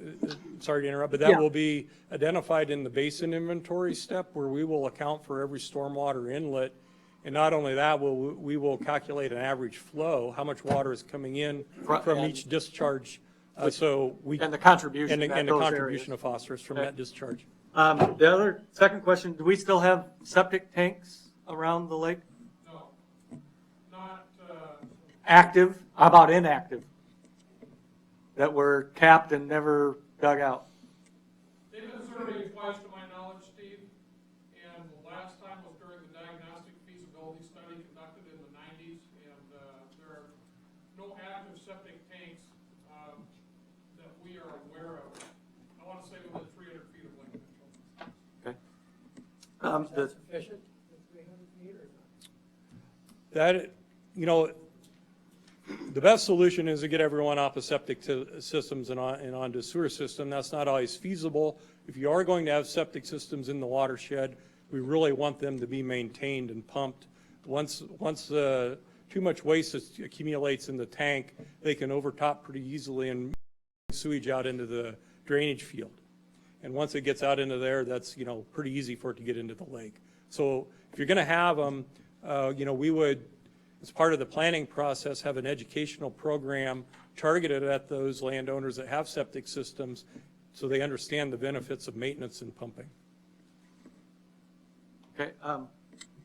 sorry to interrupt, but that Yeah. will be identified in the basin inventory step, where we will account for every stormwater inlet. And not only that, we will calculate an average flow, how much water is coming in from each discharge. So we. And the contribution And that the those contribution areas. of phosphorus from Okay. that discharge. The second question, do we still have septic tanks around the lake? No, not, Active, how about inactive? That were capped and never dug out? they've been surveyed twice to my knowledge, Steve, and the last time was during the diagnostic feasibility study conducted in the 90s, and there are no active septic tanks that we are aware of. I want to say within 300 feet of Lake Mitchell. Okay. Is that sufficient, the 300 feet or not? That, the best solution is to get everyone off of septic systems and onto a sewer system. That's not always feasible. If you are going to have septic systems in the watershed, we really want them to be maintained and pumped. Once too much waste accumulates in the tank, they can overtop pretty easily and sewage out into the drainage field. And once it gets out into there, that's, pretty easy for it to get into the lake. So if you're going to have them, we would, as part of the planning process, have an educational program targeted at those landowners that have septic systems so they understand the benefits of maintenance and pumping. Okay,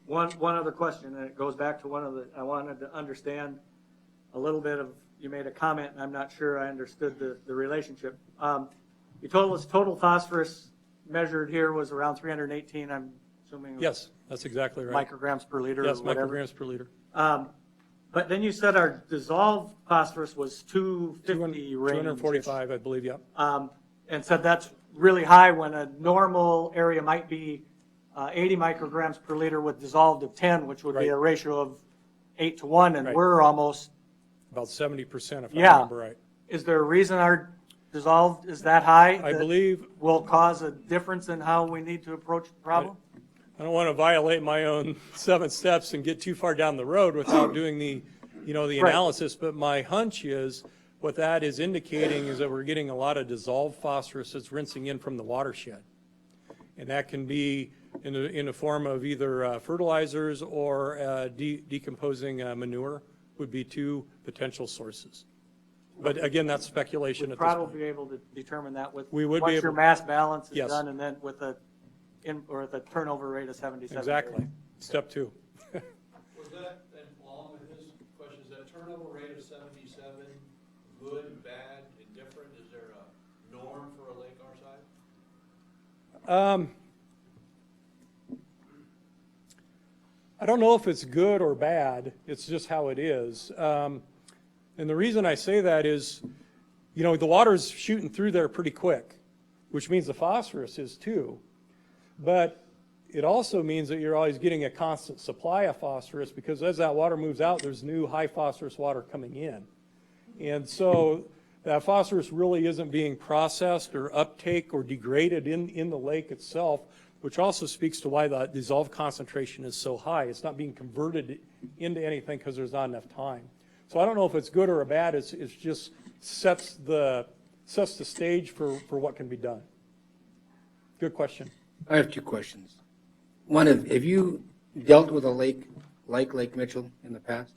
one other question, and it goes back to I wanted to understand a little bit of, you made a comment, and I'm not sure I understood the relationship. You told us total phosphorus measured here was around 318, I'm assuming. It was Yes, that's exactly right. Micrograms per liter or Yes, whatever. micrograms per liter. But then you said our dissolved phosphorus was 250 range. 245, I believe, yep. And said that's really high when a normal area might be 80 micrograms per liter with dissolved of 10, which would be Right. a ratio of 8-to-1, and Right. we're almost, About 70%, if I Yeah. remember right. is there a reason our dissolved is that high? I that believe, will cause a difference in how we need to approach the problem? I don't want to violate my own 7 steps and get too far down the road without doing the Right. analysis, but my hunch is, what that is indicating is that we're getting a lot of dissolved phosphorus that's rinsing in from the watershed. And that can be in the form of either fertilizers or decomposing manure would be 2 potential sources. But again, that's speculation We'd at this point. probably be able to determine that with, We would be once your able- mass balance is Yes. done, and then with the turnover rate of 77. Exactly. Step 2. Was that, and along with his question, is that turnover rate of 77 good, bad, indifferent? Is there a norm for a lake our size? I don't know if it's good or bad. It's just how it is. And the reason I say that is, you know, the water's shooting through there pretty quick, which means the phosphorus is too. But it also means that you're always getting a constant supply of phosphorus, because as that water moves out, there's new high phosphorus water coming in. And so that phosphorus really isn't being processed or uptake or degraded in the lake itself, which also speaks to why the dissolved concentration is so high. It's not being converted into anything because there's not enough time. So I don't know if it's good or bad. It's just sets the stage for what can be done. Good question. I have two questions. One, have you dealt with a lake like Lake Mitchell in the past?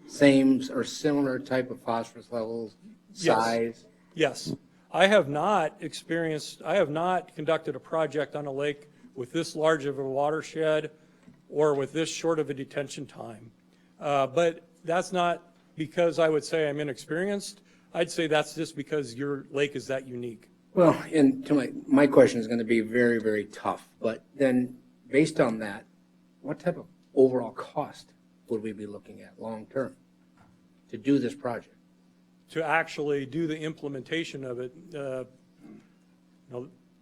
Same or similar type of phosphorus levels, size? Yes. I have not conducted a project on a lake with this large of a watershed or with this short of a detention time. But that's not because I would say I'm inexperienced. I'd say that's just because your lake is that unique. Well, and to my question is going to be very, very tough. But then based on that, what type of overall cost would we be looking at long-term to do this project? To actually do the implementation of it,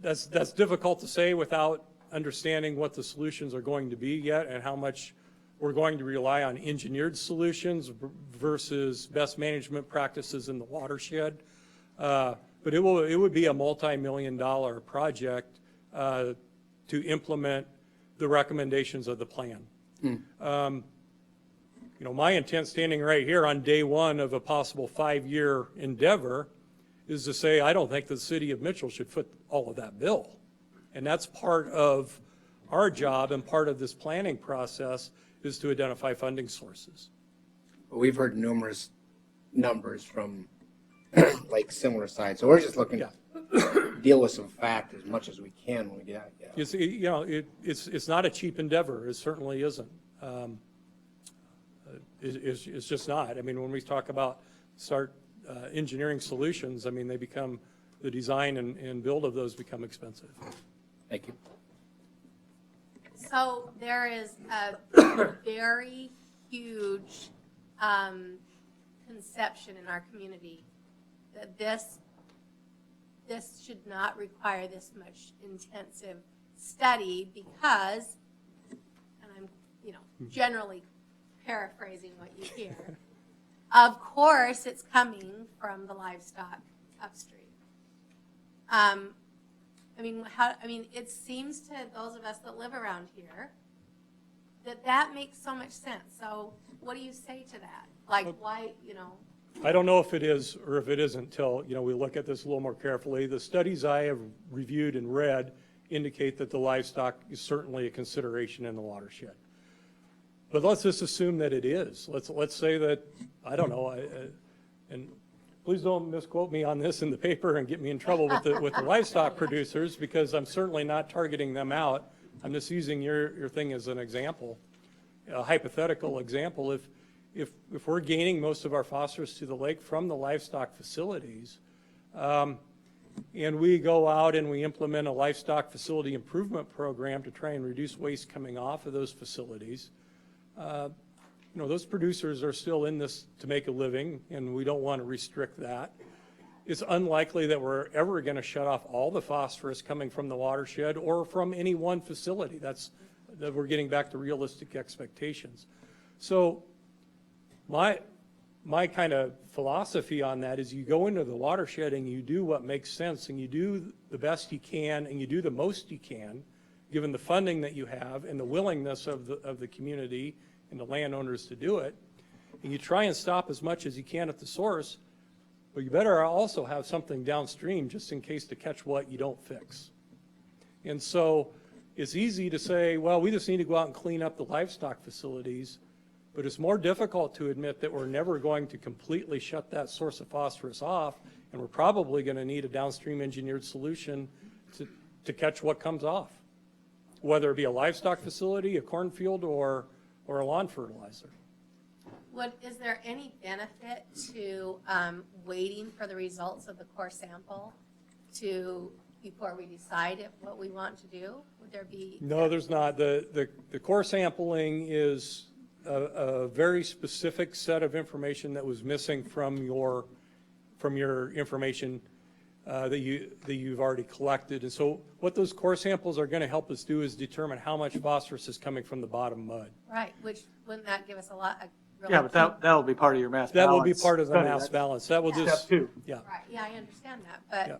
that's difficult to say without understanding what the solutions are going to be yet and how much we're going to rely on engineered solutions versus best management practices in the watershed. But it would be a multi-million-dollar project to implement the recommendations of the plan. You know, my intent standing right here on day one of a possible 5-year endeavor is to say I don't think the city of Mitchell should foot all of that bill. And that's part of our job and part of this planning process is to identify funding sources. We've heard numerous numbers from like similar sides. So we're just looking to deal with some fact as much as we can when we get out. It's, you know, it's not a cheap endeavor. It certainly isn't. It's just not. I mean, when we talk about engineering solutions, I mean, the design and build of those become expensive. Thank you. So there is a very huge conception in our community that this should not require this much intensive study because, and I'm, you know, generally paraphrasing what you hear, of course it's coming from the livestock upstream. I mean, it seems to those of us that live around here that makes so much sense. So what do you say to that? Like, why, you know? I don't know if it is or if it isn't until, you know, we look at this a little more carefully. The studies I have reviewed and read indicate that the livestock is certainly a consideration in the watershed. But let's just assume that it is. Let's say that, I don't know, and please don't misquote me on this in the paper and get me in trouble with the livestock producers, because I'm certainly not targeting them out. I'm just using your thing as an example, a hypothetical example. If we're gaining most of our phosphorus to the lake from the livestock facilities, and we go out and we implement a livestock facility improvement program to try and reduce waste coming off of those facilities, you know, those producers are still in this to make a living, and we don't want to restrict that. It's unlikely that we're ever going to shut off all the phosphorus coming from the watershed or from any one facility. That we're getting back to realistic expectations. So my kind of philosophy on that is you go into the watershed and you do what makes sense, and you do the best you can, and you do the most you can, given the funding that you have and the willingness of the community and the landowners to do it. And you try and stop as much as you can at the source, but you better also have something downstream just in case to catch what you don't fix. And so it's easy to say, well, we just need to go out and clean up the livestock facilities, but it's more difficult to admit that we're never going to completely shut that source of phosphorus off, and we're probably going to need a downstream engineered solution to catch what comes off, whether it be a livestock facility, a cornfield, or a lawn fertilizer. Is there any benefit to waiting for the results of the core sample before we decide what we want to do? Would there be? No, there's not. The core sampling is a very specific set of information that was missing from your information that you've already collected. And so what those core samples are going to help us do is determine how much phosphorus is coming from the bottom mud. Right, which, wouldn't that give us a lot, a really Yeah, but that'll be part of your mass That balance. will be part of the study. mass That's balance. That will Yeah. just, Step two. yeah. Right, yeah, I understand that, Yeah.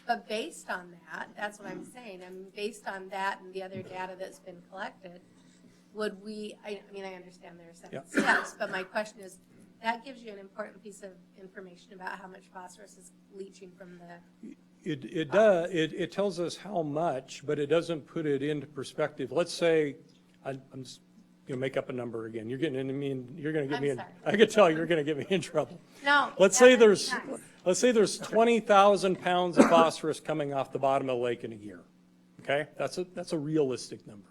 but based on that, that's what I'm saying, I mean, based on that and the other data that's been collected, would we, I mean, I understand there are 7 Yeah. steps, but my question is, that gives you an important piece of information about how much phosphorus is leaching from the, It does, it tells us how much, but it doesn't put it into perspective. Let's say, I'm just going to make up a number again. You're getting into me, and you're going to get I'm me in, sorry. I can tell you're going to get me in trouble. no. Let's that say would be there's, nice. let's say there's 20,000 pounds of phosphorus coming off the bottom of the lake in a year. Okay? That's a realistic number.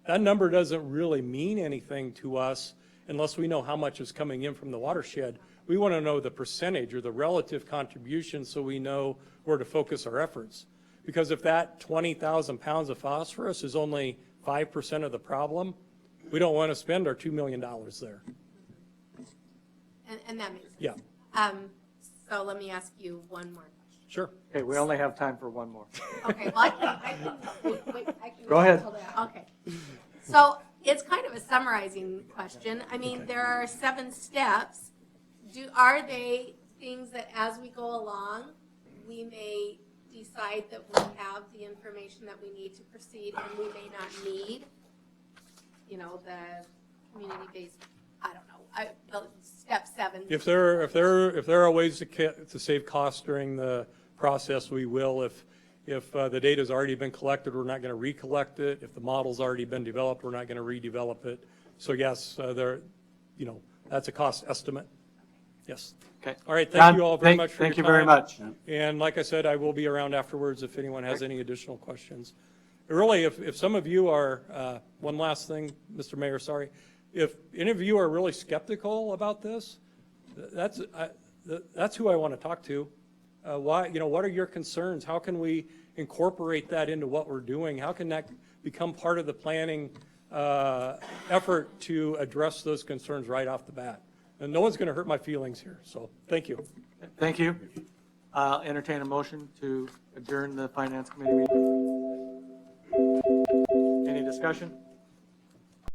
That number doesn't really mean anything to us unless we know how much is coming in from the watershed. We want to know the percentage or the relative contribution so we know where to focus our efforts. Because if that 20,000 pounds of phosphorus is only 5% of the problem, we don't want to spend our $2 million there. And that makes sense. Yeah, So let me ask you one more question. sure. Okay, we only have time for one more. Okay, well, I can, wait, I can. Go ahead. hold on. Okay. So it's kind of a summarizing question. I mean, there are 7 steps. Are they things that as we go along, we may decide that we have the information that we need to proceed and we may not need, you know, the community-based, I don't know, the step 7. If there are ways to save costs during the process, we will. If the data's already been collected, we're not going to recollect it. If the model's already been developed, we're not going to redevelop it. So yes, that's a cost estimate. Yes. Okay. All right, John, thank you all very much for your time. Thank you very much. And like I said, I will be around afterwards if anyone has any additional questions. Really, if some of you are, one last thing, Mr. Mayor, sorry. If any of you are really skeptical about this, that's who I want to talk to. What are your concerns? How can we incorporate that into what we're doing? How can that become part of the planning effort to address those concerns right off the bat? And no one's going to hurt my feelings here, so thank you. Thank you. I'll entertain a motion to adjourn the Finance Committee meeting. Any discussion?